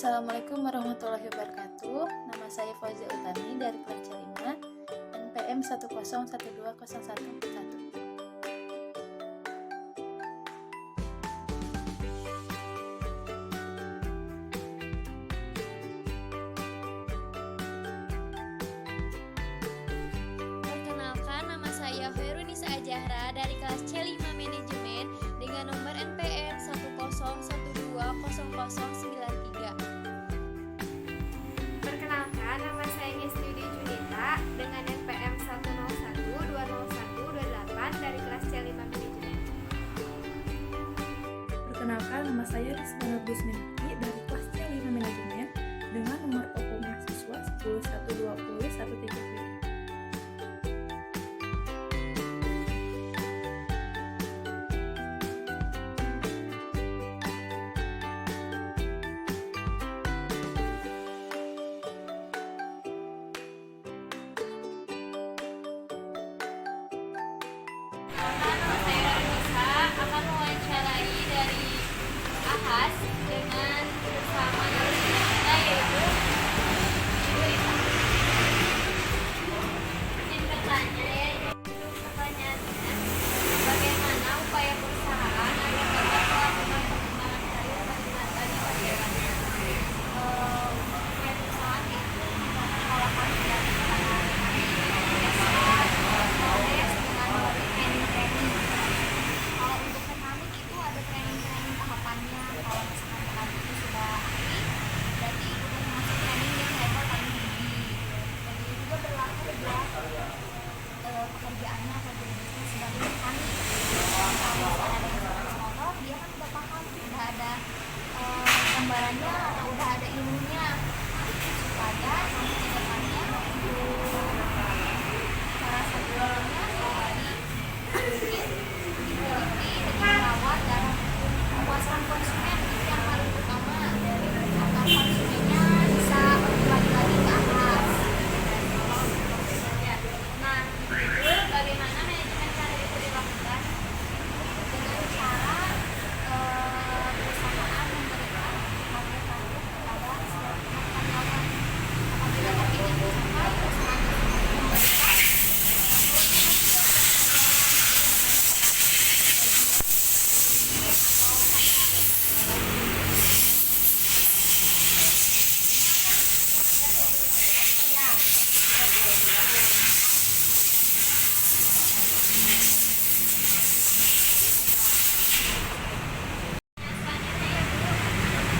Assalamualaikum warahmatullahi wabarakatuh. Nama saya Fauzia Utami dari kelas C5, NPM 101201141. Perkenalkan, nama saya Hoirunisa Ajahra dari kelas C5 Manajemen dengan nomor NPM 101200093. Perkenalkan, nama saya Yestudy Junita dengan NPM 101201228 dari kelas C5 Manajemen. Perkenalkan, nama saya Rizma Nurdusminati dari kelas C5 Manajemen dengan nomor pokok mahasiswa 1012013. Nama saya Nisa akan mewawancarai dari AHAS dengan bersama kita yaitu Ibu. Izin bertanya ya, untuk pertanyaannya, bagaimana upaya perusahaan agar dapat melakukan pengembangan karir bagi karyawannya? Upaya perusahaan itu melakukan dari sehari-hari, biasa proses dengan melalui training. Kalau untuk mekanik itu ada training tahapannya. Kalau misalkan mekanik itu sudah ahli, berarti udah masuk training yang level paling tinggi. Dan ini juga berlaku buat pekerjaannya atau jenisnya sebagai mekanik. Kalau misalkan ada yang servis motor, dia kan udah paham, udah ada gambarannya atau udah ada ilmunya, supaya nanti ke depannya cara sederhananya sehari mungkin diikuti dengan merawat dan memuaskan konsumen. Itu yang paling utama, agar konsumennya bisa kembali lagi ke atas. Nah, itu bagaimana manajemen karir itu dilakukan dengan cara perusahaan memberikan karir kepada setiap karyawan. Apabila terpilih sampai perusahaan tersebut memberikan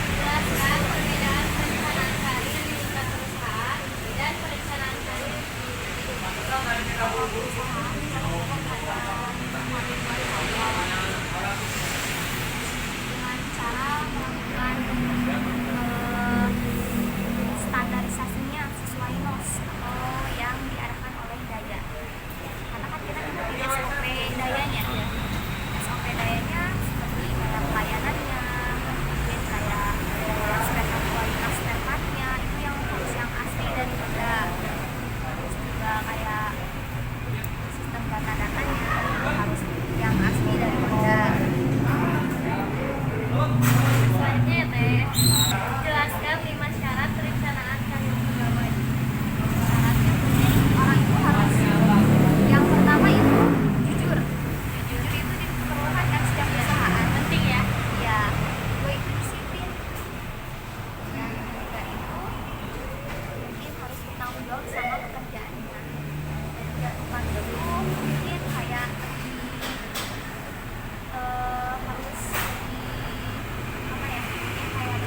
menjelaskan perbedaan perencanaan karir di tingkat perusahaan dan perencanaan karir di beberapa perusahaan melakukan karyawan dengan cara melakukan standarisasinya sesuai NOS atau yang diarahkan oleh Daya. Karena kan kita mengikuti SOP Dayanya. SOP Dayanya seperti kayak pelayanannya, mungkin kayak aspek kualitas spare part-nya itu yang harus yang asli dan benar. Terus juga kayak sistem data-datanya harus yang asli dan benar. Selanjutnya ya Teh, jelaskan 5 syarat perencanaan karir pegawai. Syaratnya orang itu harus, yang pertama itu jujur. Jujur itu diperlukan kan setiap perusahaan. Penting ya? Iya. Kedua itu disiplin. Yang ketiga itu mungkin harus bertanggung jawab sama pekerjaannya. Dan yang keempat itu mungkin kayak harus apa ya? Mungkin kayak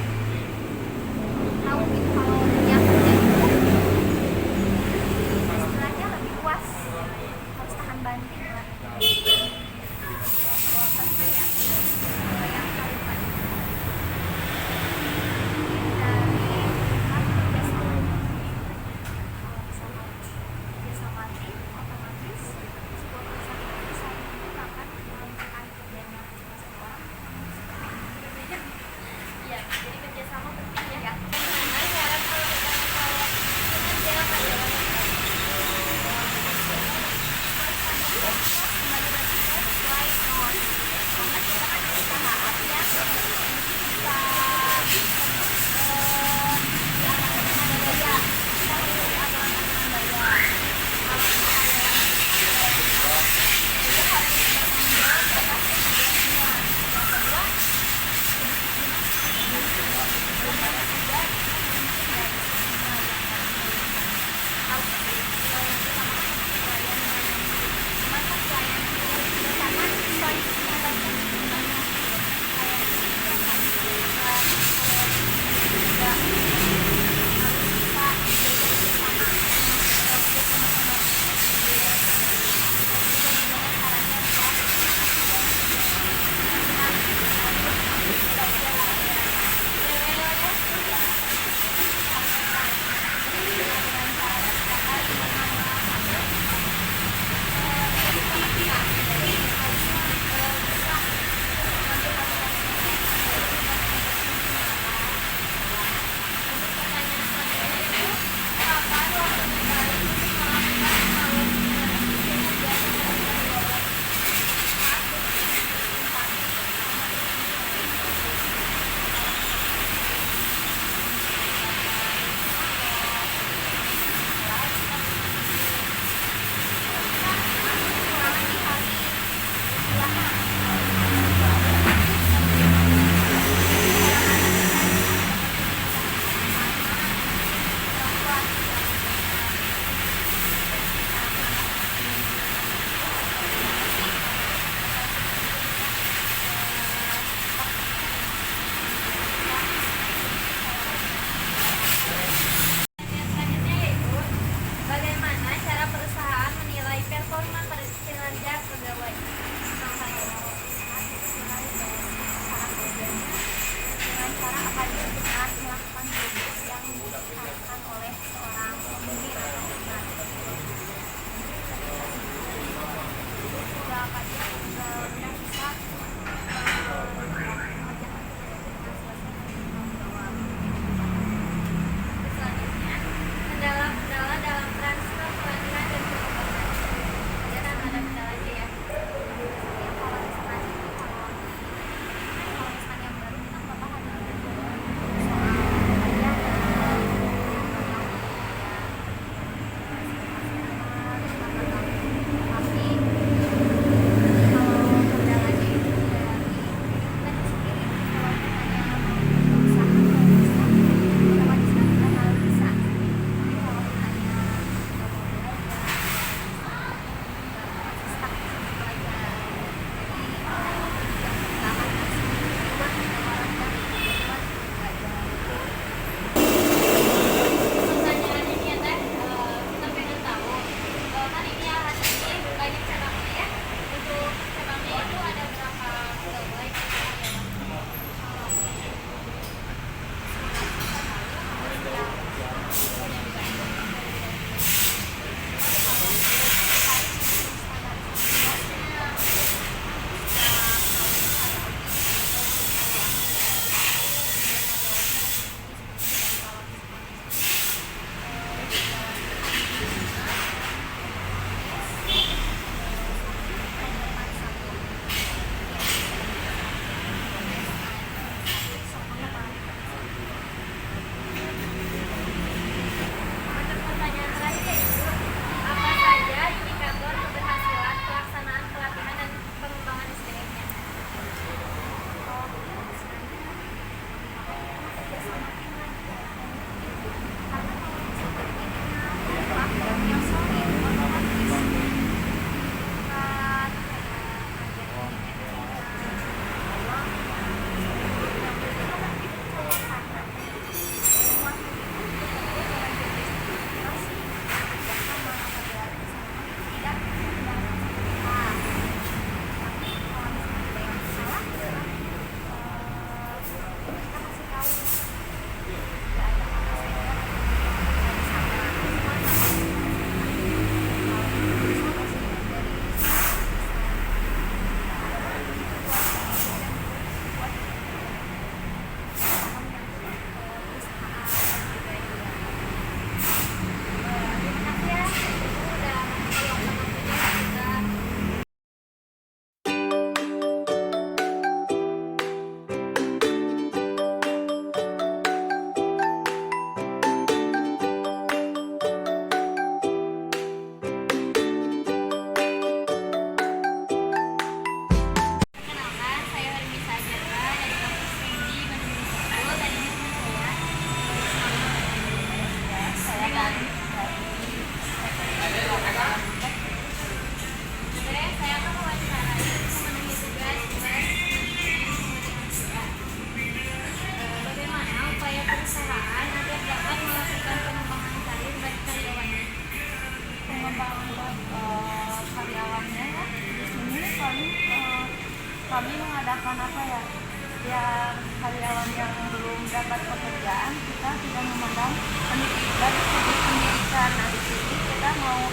apa ya, yang karyawan yang belum dapat pekerjaan kita tidak memandang pendidikan, segi pendidikan. Nah di sini kita mau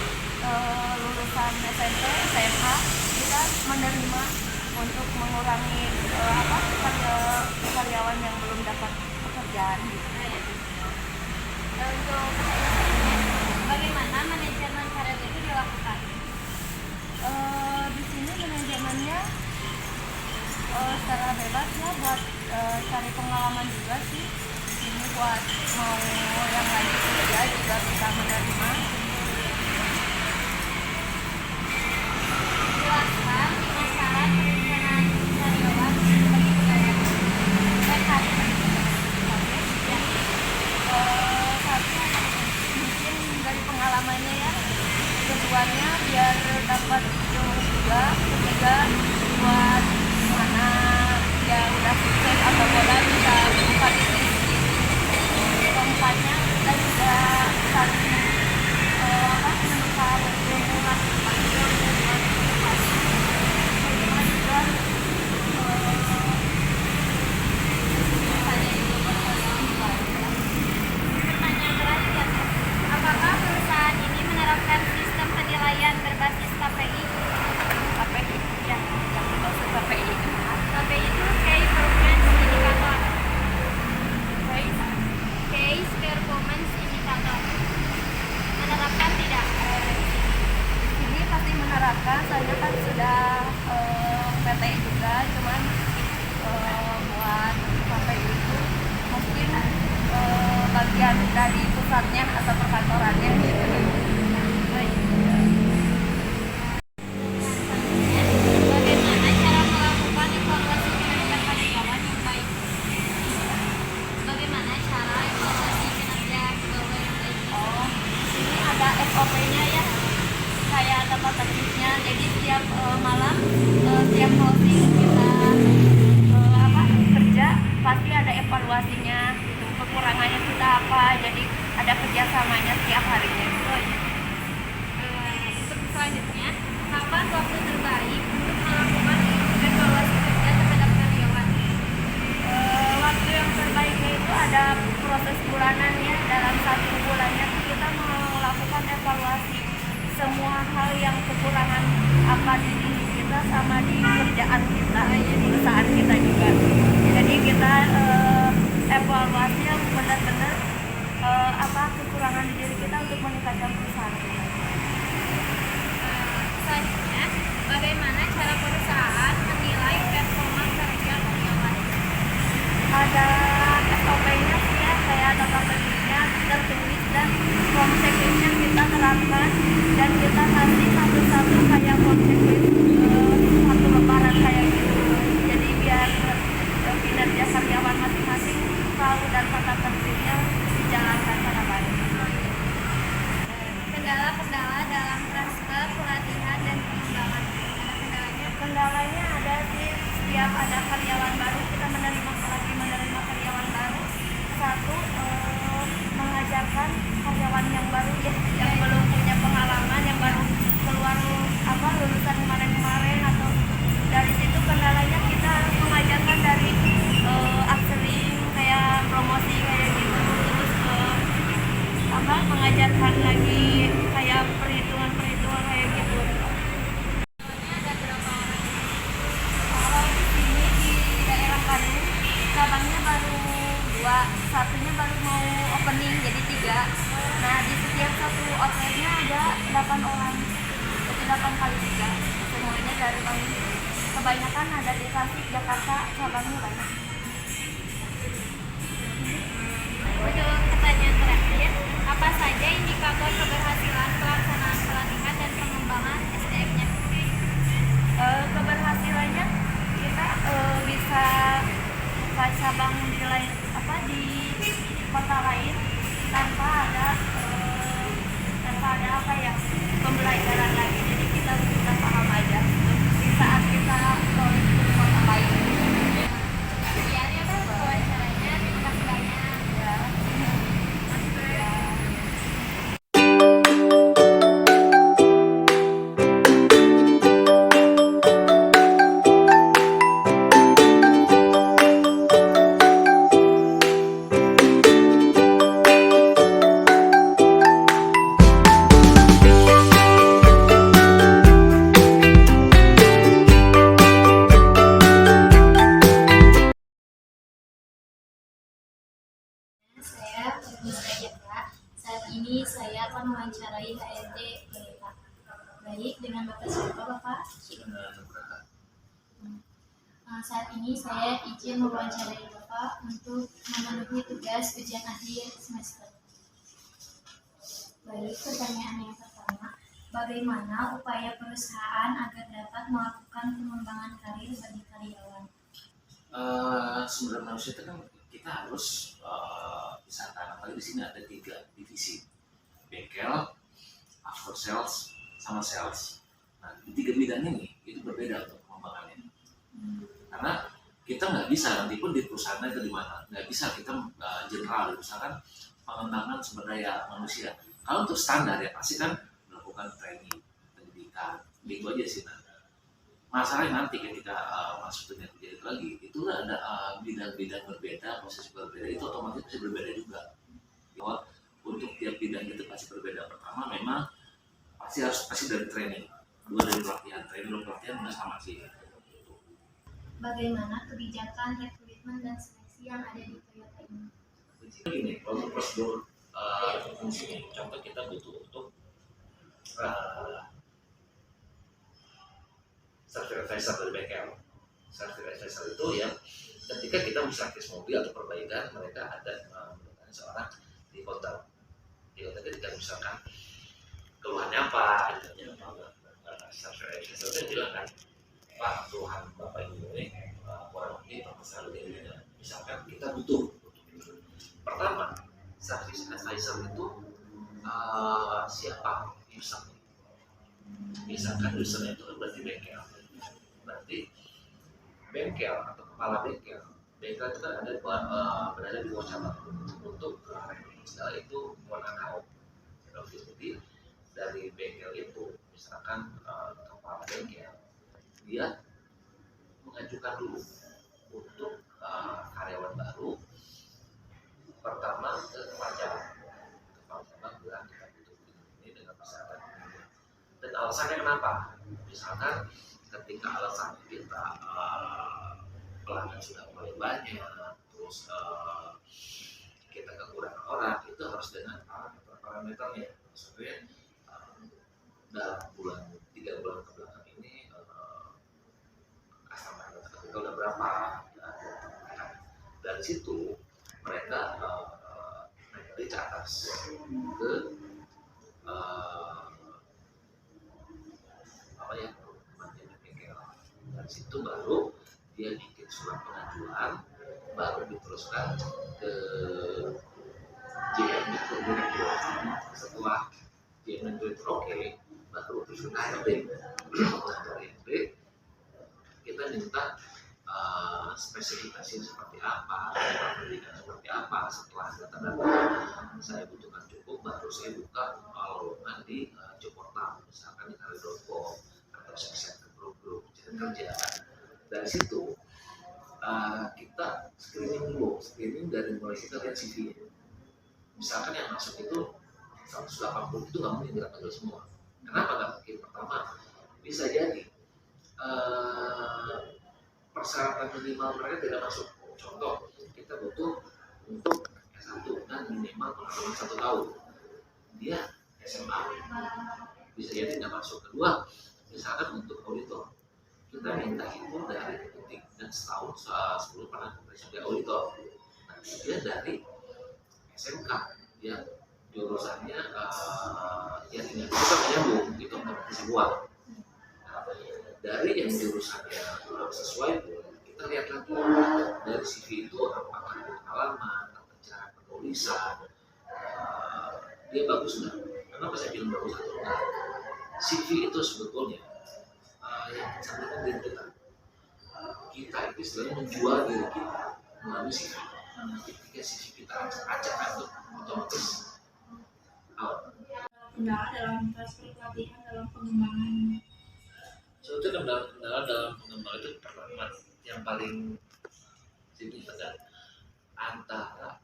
lulusan SMP, SMA kita menerima untuk mengurangi karyawan yang belum dapat pekerjaan gitu. Untuk bagaimana manajemen karir itu dilakukan? Di sini manajemennya secara bebas ya, buat cari pengalaman juga sih. Ini buat mau yang lagi kerja juga bisa menerima. Jelaskan 5 syarat perencanaan karyawan bagi pegawai karir. Satu mungkin dari pengalamannya ya, keduanya biar dapat ilmu juga, ketiga buat mana yang udah sukses atau bola bisa buka bisnis. Keempatnya kita juga saling menukar ilmu lah, Pertanyaan terakhir, apakah perusahaan ini menerapkan sistem penilaian berbasis KPI? KPI ya, yang dimaksud KPI KPI itu Key Performance Indicator. Key Performance Indicator. Menerapkan tidak? ini pasti menerapkan. Saya kan sudah PT juga, cuman buat KPI itu mungkin bagian dari pusatnya atau perkantorannya gitu. Bagaimana cara melakukan evaluasi kinerja karyawan yang baik? Bagaimana cara evaluasi kinerja pegawai yang baik? Oh, ini ada SOP-nya ya, kayak tempat teknisnya. Jadi setiap malam, setiap closing kita kerja pasti ada evaluasinya. Gitu. Kekurangannya kita apa? Jadi ada kerjasamanya setiap harinya. Untuk selanjutnya, kapan waktu terbaik untuk melakukan evaluasi kerja terhadap karyawan? Waktu yang terbaiknya itu ada proses bulanannya. Dalam 1 bulannya tuh kita melakukan evaluasi semua hal yang kekurangan apa di diri kita sama di kerjaan kita, di perusahaan kita juga. Jadi kita evaluasi yang benar-benar apa kekurangan di diri kita untuk meningkatkan perusahaan kita. Selanjutnya, bagaimana cara perusahaan menilai performa kerja karyawan? Ada SOP-nya sih ya, kayak tata tertibnya tertulis dan form checklist-nya kita terapkan, dan kita kasih satu-satu kayak form checklist satu lembaran kayak gitu. Jadi biar kinerja karyawan masing-masing tahu dan tata tertibnya dijalankan secara baik. Kendala-kendala dalam transfer, pelatihan, dan pengembangan. Ada kendalanya? Kendalanya ada sih, setiap ada karyawan baru kita menerima karyawan baru. Satu, mengajarkan karyawan yang baru ya, yang belum punya pengalaman, yang baru keluar lulusan kemarin-kemarin, atau dari situ kendalanya kita harus mengajarkan dari upselling kayak promosi kayak gitu, terus mengajarkan lagi kayak perhitungan kayak gitu. Ada berapa orang? Kalau di sini di daerah Bandung cabangnya baru 2, satunya baru mau opening jadi 3. Nah di setiap satu outletnya ada 8 orang, jadi 8 kali 3, semuanya dari Bandung. Kebanyakan ada di Tasik, Jakarta, cabangnya banyak. Untuk pertanyaan terakhir, apa saja indikator keberhasilan pelaksanaan pelatihan dan pengembangan SDM-nya? Keberhasilannya kita bisa buka cabang di lain di kota lain tanpa ada pembelajaran lagi. Jadi kita bisa paham aja di saat kita ke kota lain. Sekian ya Pak wawancaranya, terima kasih banyak. Ya. Saat ini saya izin mewawancarai Bapak untuk memenuhi tugas ujian akhir semester. Baik, pertanyaan yang pertama, bagaimana upaya perusahaan agar dapat melakukan pengembangan karir bagi karyawan? Sumber manusia itu kan kita harus misalkan apalagi di sini ada 3 divisi, bengkel, after sales, sama sales. Nah, di 3 bidang ini itu berbeda untuk pengembangannya. Karena kita nggak bisa nanti pun di perusahaan itu di mana nggak bisa kita general misalkan pengembangan sumber daya manusia. Kalau untuk standar ya pasti kan melakukan training, pendidikan, itu aja sih. Nah, masalahnya nanti ketika masuk dunia kerja itu lagi, itu ada bidang-bidang berbeda, posisi berbeda, itu otomatis pasti berbeda juga. Bahwa untuk tiap bidang itu pasti berbeda. Pertama memang pasti dari training, 2 dari pelatihan, training dan pelatihan nggak sama sih. Bagaimana kebijakan rekrutmen dan seleksi yang ada di Toyota ini? Begini, kalau untuk prosedur fungsinya, contoh kita butuh untuk service advisor dari bengkel. Service advisor itu ya ketika kita servis mobil atau perbaikan, mereka ada seorang di hotel. Di hotel ketika misalkan keluhannya apa, service advisor itu bilang kan, Pak, keluhan Bapak Ibu ini kurang lebih permasalahan ini. Misalkan kita butuh. Pertama, service advisor itu siapa usernya? Misalkan usernya itu berarti bengkel. Berarti bengkel atau kepala bengkel itu kan ada berada di bawah cabang untuk istilah itu Wananao. Jadi dari bengkel itu misalkan kepala bengkel dia mengajukan dulu untuk karyawan baru pertama ke kepala cabang bilang kita butuh ini dengan persyaratan ini. Dan alasannya kenapa? Misalkan ketika alasan kita pelanggan sudah mulai banyak, terus kita kekurangan orang, itu harus dengan parameternya. Maksudnya dalam 3 bulan kebelakang ini customer kita udah berapa? Dari situ mereka naik ke atas ke dari situ baru dia bikin surat pengajuan, baru diteruskan ke JM Direktur. Setelah JM Direktur oke, baru terus ke HRD. HRD kita minta spesifikasi seperti apa, pendidikan seperti apa. Setelah data-data saya butuhkan cukup, baru saya buka lowongan di job portal, misalkan di karir.com atau section grup cari kerja. Dari situ kita screening dari mulai kita lihat CV. Misalkan yang masuk itu 180 itu nggak mungkin kita panggil semua. Kenapa nggak mungkin? Pertama, bisa jadi persyaratan minimal mereka tidak masuk. Contoh, kita butuh untuk S1 dan minimal pengalaman 1 tahun. Dia SMA, bisa jadi tidak masuk. Kedua, misalkan untuk auditor, kita minta itu dari ketik dan setahun 10 pernah sebagai auditor. Nah, dia dari SMK, ya jurusannya ya tidak bisa menyambung, itu kompetisi buat. Dari yang jurusannya sesuai, kita lihat lagi dari CV itu apakah pengalaman atau cara penulisan dia bagus nggak? Kenapa saya bilang bagus atau enggak? CV itu sebetulnya yang disampaikan diri kita itu istilahnya menjual diri kita melalui CV. Ketika CV kita acak itu otomatis kendala dalam transfer pelatihan dalam pengembangan. Sebetulnya kendala dalam pengembangan itu pertama yang paling signifikan antara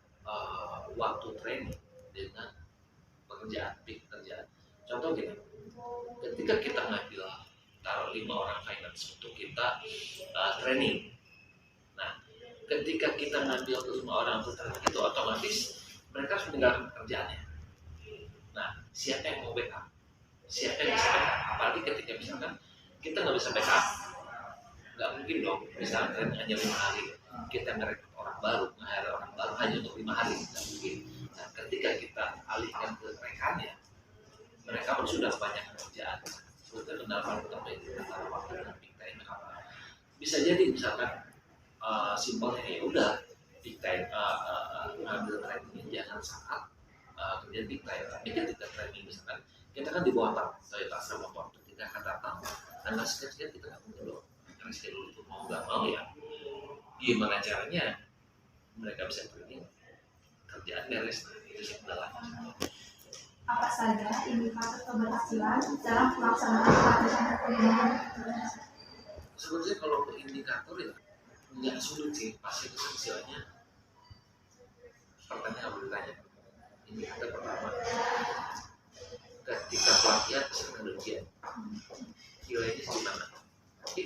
waktu training dengan pekerjaan. Contoh gini, ketika kita ngambil taruh 5 orang finance untuk kita training. Nah, ketika kita ngambil 5 orang untuk training itu otomatis mereka harus meninggalkan pekerjaannya. Nah, siapa yang mau backup? Siapa yang bisa backup? Apalagi ketika misalkan kita nggak bisa backup, nggak mungkin dong misalkan hanya 5 hari kita ngerekrut orang baru, hanya untuk 5 hari, nggak mungkin. Nah, ketika kita alihkan ke rekannya, mereka sudah banyak pekerjaan. Sebetulnya pendalaman pertama itu antara waktu dengan peak time apa? Bisa jadi misalkan simpelnya ya udah peak time ngambil training jangan saat kerja peak time, tapi ketika training misalkan kita kan di bawah Toyota sama motor, ketika akan datang dan sekian kita nggak mungkin loh karena schedule itu mau nggak mau ya gimana caranya mereka bisa training kerjaan beres. Nah, itu sih kendalanya. Apa saja indikator keberhasilan dalam pelaksanaan pelatihan pengembangan? Sebenarnya kalau untuk indikator ya nggak sulit sih, pasti itu istilahnya pertanyaan yang bertanya. Indikator pertama, ketika pelatihan misalkan ujian, nilainya gimana? Tapi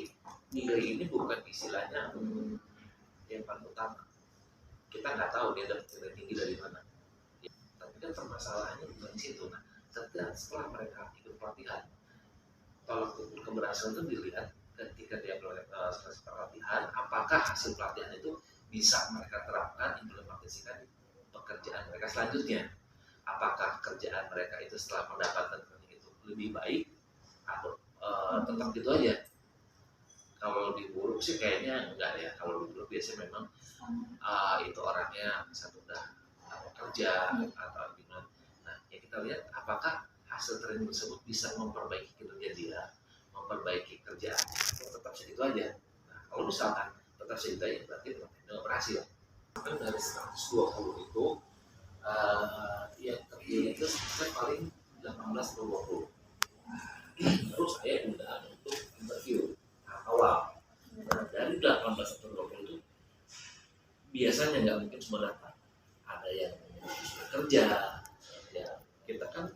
nilai ini bukan istilahnya yang paling utama. Kita nggak tahu dia dapat nilai tinggi dari mana. Ya, tapi kan permasalahannya bukan di situ. Nah, setelah mereka ikut pelatihan, tolak ukur keberhasilan itu dilihat ketika dia selesai pelatihan, apakah hasil pelatihan itu bisa mereka terapkan, implementasikan pekerjaan mereka selanjutnya. Apakah kerjaan mereka itu setelah mendapatkan training itu lebih baik atau tetap gitu aja. Kalau di Buruk sih kayaknya enggak ya. Kalau di Buruk biasanya memang itu orangnya satu udah kerja atau gimana. Nah, ya kita lihat apakah hasil training tersebut bisa memperbaiki kinerja dia, memperbaiki kerjaan, tetap segitu aja. Nah, kalau misalkan tetap segitu aja berarti nggak berhasil. Kan dari 120 itu yang terpilih itu saya paling 18-20. Terus saya undang untuk interview awal. Nah, dari 18-20 itu biasanya nggak mungkin semua datang. Ada yang sudah kerja, ya kita kan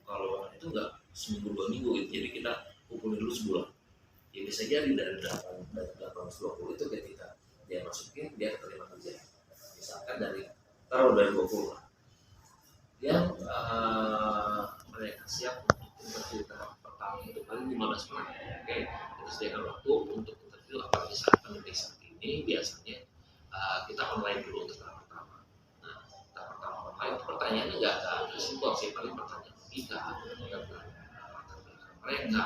kalau itu nggak seminggu 2 minggu gitu. Jadi kita kumpulin dulu sebulan. Ya bisa jadi dari 18-20 itu ketika dia masukin dia terima kerja. Misalkan dari 20 lah. Yang mereka siap untuk interview tahap pertama itu paling 15 menit. Oke, kita sediakan waktu untuk interview apalagi saat pandemi saat ini biasanya kita online dulu untuk tahap pertama. Nah, tahap pertama online pertanyaannya nggak simpel sih, paling pertanyaan logika tentang latar belakang mereka,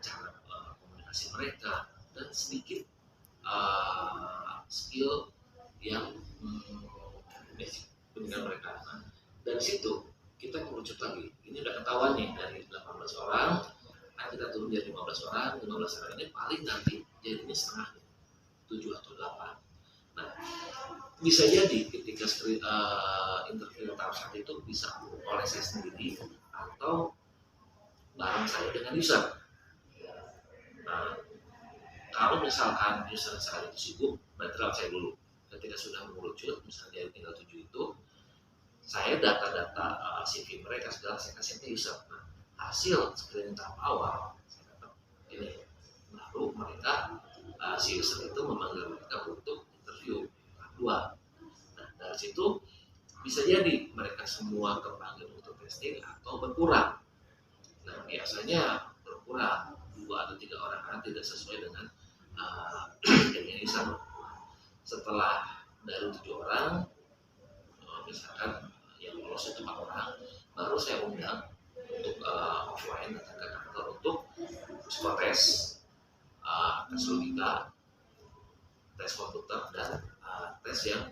cara komunikasi mereka dan sedikit skill yang basic pendidikan mereka. Nah, dari situ kita mengerucut lagi. Ini udah ketahuan nih dari 18 orang, nah kita turun jadi 15 orang. 15 orang ini paling nanti jadinya setengahnya 7 atau 8. Nah, bisa jadi ketika interview tahap 1 itu bisa oleh saya sendiri atau bareng saya dengan user. Nah, kalau misalkan user saat itu sibuk, berarti lewat saya dulu. Ketika sudah mengerucut, misalnya tinggal 7 itu, saya data-data CV mereka segala saya kasih ke user. Nah, hasil screening tahap awal saya dapat ini, baru mereka si user itu memanggil mereka untuk interview tahap 2. Nah, dari situ bisa jadi mereka semua kepanggil untuk testing atau berkurang. Nah, biasanya berkurang 2 atau 3 orang karena tidak sesuai dengan yang user. Setelah dari 7 orang, misalkan yang lolos itu 4 orang, baru saya undang untuk offline datang ke kantor untuk psikotes, tes logika, tes komputer dan tes yang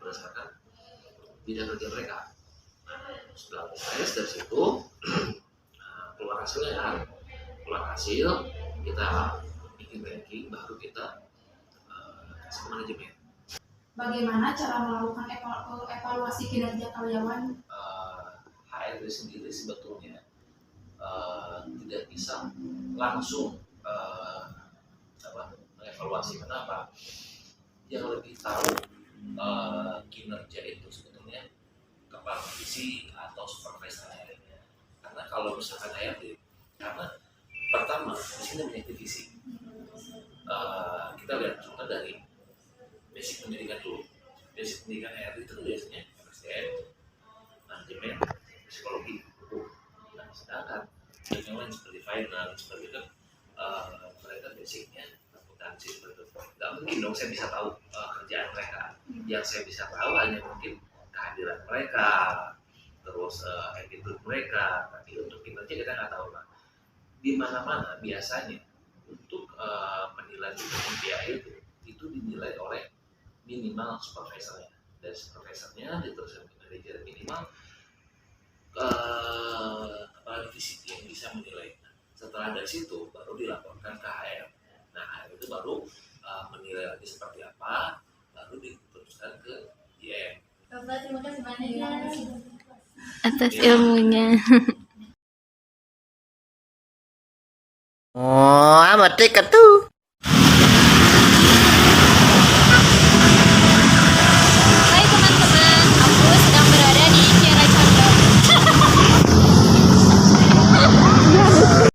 berdasarkan bidang kerja mereka. Nah, setelah tes dari situ keluar hasilnya kan, keluar hasil kita bikin ranking, baru kita kasih manajemen. Bagaimana cara melakukan evaluasi kinerja karyawan? HRD sendiri sebetulnya tidak bisa langsung mengevaluasi. Kenapa? Yang lebih tahu kinerja itu sebetulnya kepala divisi atau supervisor HRD. Karena kalau misalkan HRD, karena pertama di sini banyak divisi. Kita lihat contoh dari basic pendidikan dulu. Basic pendidikan HRD itu biasanya SDM, manajemen, psikologi, hukum. Nah, sedangkan yang lain seperti finance, seperti itu mereka basicnya akuntansi seperti itu. Nggak mungkin dong saya bisa tahu kerjaan mereka. Yang saya bisa tahu hanya mungkin kehadiran mereka, terus attitude mereka. Tapi untuk kinerja kita nggak tahu lah. Di mana-mana biasanya untuk penilaian KPI itu dinilai oleh minimal supervisornya. Dari supervisornya diteruskan ke manajer, minimal kepala divisi yang bisa menilai. Setelah dari situ baru dilaporkan ke HR. Nah HR itu baru menilai lagi seperti apa, baru diteruskan ke IM. Dokter, terima kasih banyak ya. Atas ilmunya. Oh, amat tuh.